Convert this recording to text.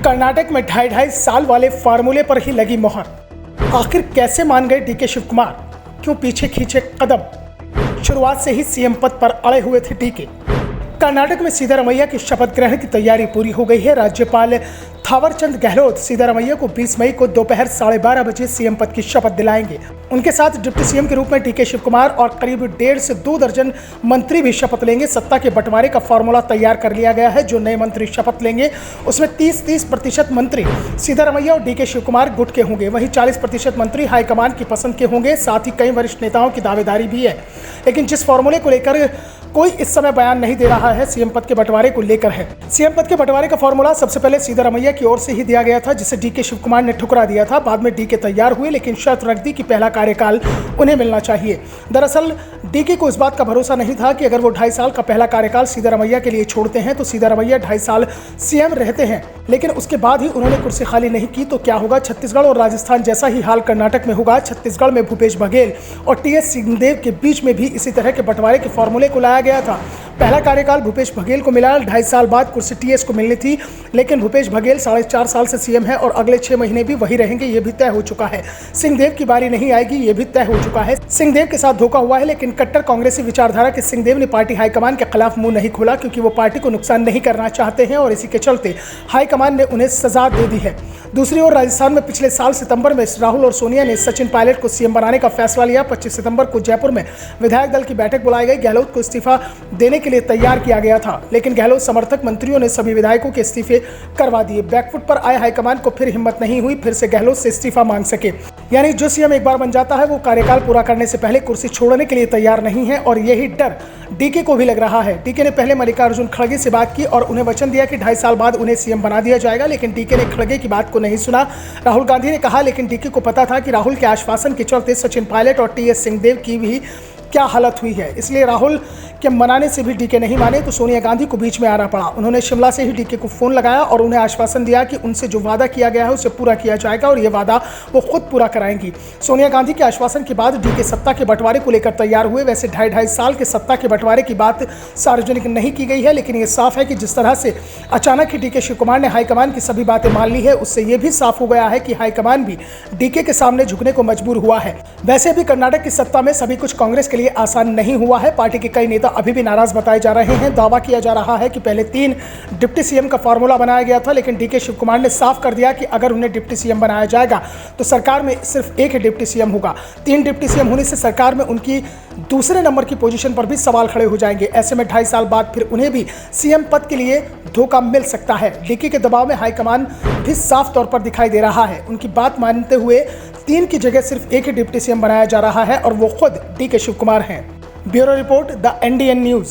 कर्नाटक में 2.5 साल वाले फार्मूले पर ही लगी मोहर। आखिर कैसे मान गए डीके शिव कुमार, क्यों पीछे खींचे कदम? शुरुआत से ही सीएम पद पर अड़े हुए थे डीके। कर्नाटक में सिद्धारमैया की शपथ ग्रहण की तैयारी पूरी हो गई है। राज्यपाल थावरचंद गहलोत सिद्धारमैया को 20 मई को दोपहर 12:30 बजे सीएम पद की शपथ दिलाएंगे। उनके साथ डिप्टी सीएम के रूप में डीके शिव कुमार और करीब 1.5 से 2 दर्जन मंत्री भी शपथ लेंगे। सत्ता के बंटवारे का फॉर्मूला तैयार कर लिया गया है। जो नए मंत्री शपथ लेंगे उसमें 30% मंत्री सिद्धारमैया और डीके शिव कुमार गुट के होंगे, वहीं 40% मंत्री हाईकमान की पसंद के होंगे। साथ ही कई वरिष्ठ नेताओं की दावेदारी भी है, लेकिन जिस फॉर्मूले को लेकर कोई इस समय बयान नहीं दे रहा है, सीएम पद के बंटवारे को लेकर है। सीएम पद के बंटवारे का फॉर्मूला सबसे पहले सिद्धारमैया की ओर से ही दिया गया था, जिसे डीके शिव कुमार ने ठुकरा दिया था। बाद में डीके तैयार हुए, लेकिन शर्त रख दी कि पहला कार्यकाल उन्हें मिलना चाहिए। दरअसल डीके को इस बात का भरोसा नहीं था कि अगर वो 2.5 साल का पहला कार्यकाल सिद्धारमैया के लिए छोड़ते हैं तो सिद्धारमैया 2.5 साल सीएम रहते हैं, लेकिन उसके बाद ही उन्होंने कुर्सी खाली नहीं की तो क्या होगा? छत्तीसगढ़ और राजस्थान जैसा ही हाल कर्नाटक में होगा। छत्तीसगढ़ में भूपेश बघेल और टीएस सिंहदेव के बीच में भी इसी तरह के बंटवारे के फॉर्मूले को लाया गया था। पहला कार्यकाल भूपेश बघेल को मिला, 2.5 साल बाद कुर्सी टीएस को मिलनी थी, लेकिन भूपेश बघेल 4.5 साल से सीएम है और अगले 6 महीने भी वही रहेंगे, ये भी तय हो चुका है। सिंहदेव की बारी नहीं आएगी, ये भी तय हो चुका है। सिंहदेव के साथ धोखा हुआ है, लेकिन कट्टर कांग्रेसी विचारधारा के सिंहदेव ने पार्टी हाईकमान के खिलाफ मुंह नहीं खोला, क्योंकि वो पार्टी को नुकसान नहीं करना चाहते हैं और इसी के चलते हाईकमान ने उन्हें सजा दे दी है। दूसरी ओर राजस्थान में पिछले साल सितंबर में राहुल और सोनिया ने सचिन पायलट को सीएम बनाने का फैसला लिया। 25 सितंबर को जयपुर में विधायक दल की बैठक बुलाई गई। गहलोत को इस्तीफा देने के लिए तैयार किया गया था, लेकिन गहलोत समर्थक मंत्रियों ने सभी विधायकों के इस्तीफे करवा दिए। बैकफुट पर आए हाईकमान को फिर हिम्मत नहीं हुई फिर से गहलोत से इस्तीफा मांग सके। यानी जो सीएम एक बार बन जाता है वो कार्यकाल पूरा करने से पहले कुर्सी छोड़ने के लिए तैयार नहीं है, और यही डर डीके को भी लग रहा है। डीके ने पहले मल्लिकार्जुन खड़गे से बात की और उन्हें वचन दिया कि 2.5 साल बाद उन्हें सीएम बना दिया जाएगा, लेकिन डीके ने खड़गे की बात को नहीं सुना। राहुल गांधी ने कहा, लेकिन डीके को पता था कि राहुल के आश्वासन के चलते सचिन पायलट और टीएस सिंहदेव की भी क्या हालत हुई है, इसलिए राहुल के मनाने से भी डीके नहीं माने तो सोनिया गांधी को बीच में आना पड़ा। उन्होंने शिमला से ही डीके को फोन लगाया और उन्हें आश्वासन दिया कि उनसे जो वादा किया गया है उसे पूरा किया जाएगा और ये वादा वो खुद पूरा कराएंगी। सोनिया गांधी के आश्वासन के बाद डीके सत्ता के बंटवारे को लेकर तैयार हुए। वैसे 2.5 साल के सत्ता के बंटवारे की बात सार्वजनिक नहीं की गई है, लेकिन ये साफ है कि जिस तरह से अचानक ही डीके शिव कुमार ने हाईकमान की सभी बातें मान ली है, उससे ये भी साफ हो गया है कि हाईकमान भी डीके के सामने झुकने को मजबूर हुआ है। वैसे भी कर्नाटक की सत्ता में सभी कुछ कांग्रेस के लिए आसान नहीं हुआ है। पार्टी के कई नेता अभी भी नाराज बताए जा रहे हैं। दावा किया जा रहा है कि पहले 3 डिप्टी सीएम का फॉर्मूला बनाया गया था, लेकिन डीके शिव कुमार ने साफ कर दिया कि अगर उन्हें डिप्टी सीएम बनाया जाएगा तो सरकार में सिर्फ एक ही डिप्टी सीएम होगा। 3 डिप्टी सीएम होने से सरकार में उनकी दूसरे नंबर की पोजीशन पर भी सवाल खड़े हो जाएंगे। ऐसे में 2.5 साल बाद फिर उन्हें भी सीएम पद के लिए धोखा मिल सकता है। डीके के दबाव में हाईकमान भी साफ तौर पर दिखाई दे रहा है। उनकी बात मानते हुए 3 की जगह सिर्फ एक ही डिप्टी सीएम बनाया जा रहा है और वो खुद डीके शिव कुमार हैं। Bureau report, the Indian news.